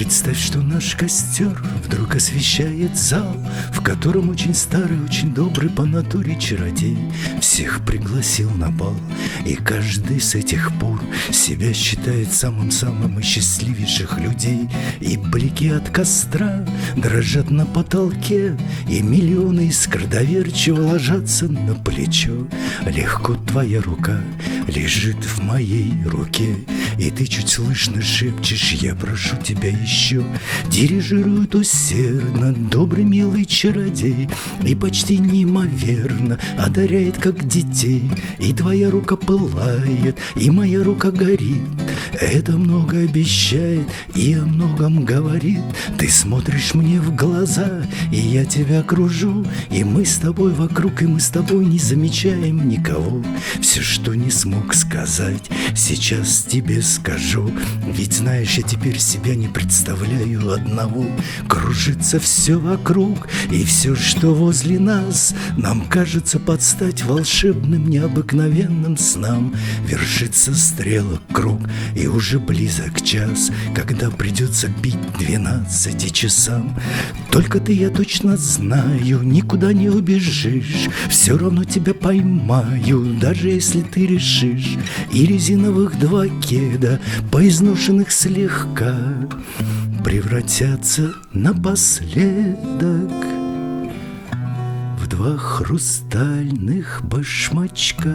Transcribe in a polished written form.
Представь, что наш костер вдруг освещает зал, в котором очень старый, очень добрый по натуре чародей всех пригласил на бал. И каждый с этих пор себя считает самым-самым из счастливейших людей. И блики от костра дрожат на потолке, и миллионы искр доверчиво ложатся на плечо. Легко твоя рука лежит в моей руке, и ты чуть слышно шепчешь: я прошу тебя еще. Дирижирует усердно добрый милый чародей и почти неимоверно одаряет, как детей. И твоя рука пылает, и моя рука горит. Это много обещает и о многом говорит. Ты смотришь мне в глаза, и я тебя окружу, и мы с тобой вокруг, и мы с тобой не замечаем никого. Все, что не смог сказать, сейчас тебе скажу. Ведь знаешь, я теперь себя не представляю одного. Кружится все вокруг, и все, что возле нас, нам кажется под стать волшебным, необыкновенным снам. Вершится стрелок круг, и уже близок час, когда придется бить 12 часам. Только ты, я точно знаю, никуда не убежишь. Все равно тебя поймаю, даже если ты решишь. И резиновых два кеда, поизношенных слегка, превратятся напоследок в два хрустальных башмачка.